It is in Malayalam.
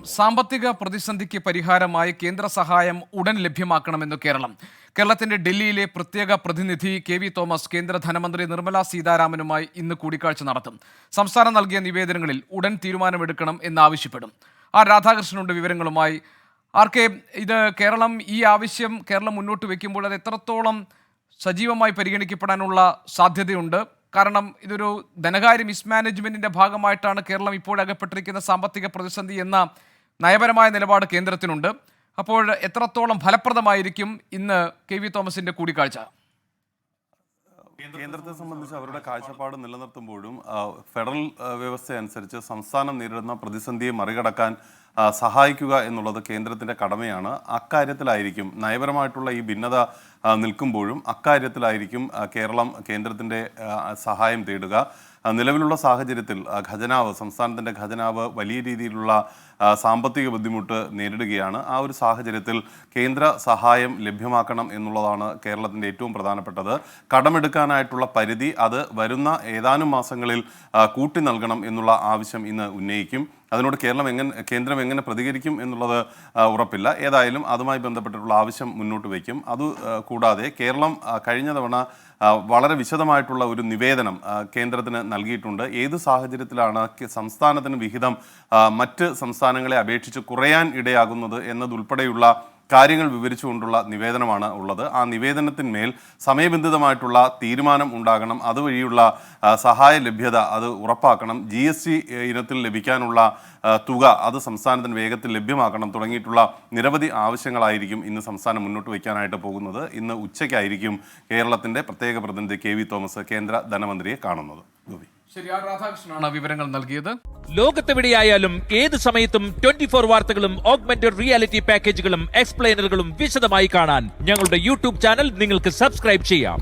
സാമ്പത്തിക പ്രതിസന്ധിക്ക് പരിഹാരമായി കേന്ദ്ര സഹായം ഉടൻ ലഭ്യമാക്കണമെന്ന് കേരളത്തിന്റെ ഡൽഹിയിലെ പ്രത്യേക പ്രതിനിധി കെ.വി. തോമസ് കേന്ദ്ര ധനമന്ത്രി നിർമ്മല സീതാരാമനുമായി ഇന്ന് കൂടിക്കാഴ്ച നടത്തും. സംസ്ഥാനം നൽകിയ നിവേദനങ്ങളിൽ ഉടൻ തീരുമാനമെടുക്കണം എന്നാവശ്യപ്പെടും. ആർ രാധാകൃഷ്ണനുണ്ട് വിവരങ്ങളുമായി. ആർക്കെ, ഇത് ഈ ആവശ്യം കേരളം മുന്നോട്ട് വയ്ക്കുമ്പോൾ അത് എത്രത്തോളം സജീവമായി പരിഗണിക്കപ്പെടാനുള്ള സാധ്യതയുണ്ട്? കാരണം ഇതൊരു ധനകാര്യ മിസ്മാനേജ്മെന്റിന്റെ ഭാഗമായിട്ടാണ് കേരളം ഇപ്പോൾ അകപ്പെട്ടിരിക്കുന്ന സാമ്പത്തിക പ്രതിസന്ധി എന്ന നയപരമായ നിലപാട് കേന്ദ്രത്തിനുണ്ട്. അപ്പോൾ എത്രത്തോളം ഫലപ്രദമായിരിക്കും ഇന്ന് കെ.വി. തോമസിന്റെ കൂടിക്കാഴ്ച? കേന്ദ്രത്തെ സംബന്ധിച്ച് അവരുടെ കാഴ്ചപ്പാട് നിലനിർത്തുമ്പോഴും ഫെഡറൽ വ്യവസ്ഥ അനുസരിച്ച് സംസ്ഥാനം നേരിടുന്ന പ്രതിസന്ധിയെ മറികടക്കാൻ സഹായിക്കുക എന്നുള്ളത് കേന്ദ്രത്തിൻ്റെ കടമയാണ്. അക്കാര്യത്തിലായിരിക്കും നയപരമായിട്ടുള്ള ഈ ഭിന്നത നിൽക്കുമ്പോഴും അക്കാര്യത്തിലായിരിക്കും കേരളം കേന്ദ്രത്തിൻ്റെ സഹായം തേടുക. നിലവിലുള്ള സാഹചര്യത്തിൽ സംസ്ഥാനത്തിൻ്റെ ഖജനാവ് വലിയ രീതിയിലുള്ള സാമ്പത്തിക ബുദ്ധിമുട്ട് നേരിടുകയാണ്. ആ ഒരു സാഹചര്യത്തിൽ കേന്ദ്ര സഹായം ലഭ്യമാക്കണം എന്നുള്ളതാണ് കേരളത്തിൻ്റെ ഏറ്റവും പ്രധാനപ്പെട്ടത്. കടമെടുക്കാനായിട്ടുള്ള പരിധി അത് വരുന്ന ഏതാനും മാസങ്ങളിൽ കൂട്ടി നൽകണം എന്നുള്ള ആവശ്യം ഇന്ന് ഉന്നയിക്കും. അതിനോട് കേന്ദ്രം എങ്ങനെ പ്രതികരിക്കും എന്നുള്ളത് ഉറപ്പില്ല. ഏതായാലും അതുമായി ബന്ധപ്പെട്ടിട്ടുള്ള ആവശ്യം മുന്നോട്ട് വയ്ക്കും. അതുകൂടാതെ കേരളം കഴിഞ്ഞ തവണ വളരെ വിശദമായിട്ടുള്ള ഒരു നിവേദനം കേന്ദ്രത്തിന് നൽകിയിട്ടുണ്ട്. ഏത് സാഹചര്യത്തിലാണ് സംസ്ഥാനത്തിന് വിഹിതം മറ്റ് സംസ്ഥാനങ്ങളെ അപേക്ഷിച്ച് കുറയാൻ ഇടയാകുന്നത് എന്നതുൾപ്പെടെയുള്ള കാര്യങ്ങൾ വിവരിച്ചുകൊണ്ടുള്ള നിവേദനമാണ് ഉള്ളത്. ആ നിവേദനത്തിന്മേൽ സമയബന്ധിതമായിട്ടുള്ള തീരുമാനം ഉണ്ടാകണം. അതുവഴിയുള്ള സഹായ ലഭ്യത അത് ഉറപ്പാക്കണം. GST ഇനത്തിൽ ലഭിക്കാനുള്ള തുക അത് സംസ്ഥാനത്തിന് വേഗത്തിൽ ലഭ്യമാക്കണം തുടങ്ങിയിട്ടുള്ള നിരവധി ആവശ്യങ്ങളായിരിക്കും ഇന്ന് സംസ്ഥാനം മുന്നോട്ട് വയ്ക്കാനായിട്ട് പോകുന്നത്. ഇന്ന് ഉച്ചയ്ക്കായിരിക്കും കേരളത്തിൻ്റെ പ്രത്യേക പ്രതിനിധി കെ.വി. തോമസ് കേന്ദ്ര ധനമന്ത്രിയെ കാണുന്നത്. രാധാകൃഷ്ണനാണ് വിവരങ്ങൾ നൽകിയത്. ലോകത്തെവിടെയായാലും ഏത് സമയത്തും 24 വാർത്തകളും ഓഗ്മെന്റഡ് റിയാലിറ്റി പാക്കേജുകളും എക്സ്പ്ലെയിനറുകളും വിശദമായി കാണാൻ ഞങ്ങളുടെ യൂട്യൂബ് ചാനൽ നിങ്ങൾക്ക് സബ്സ്ക്രൈബ് ചെയ്യാം.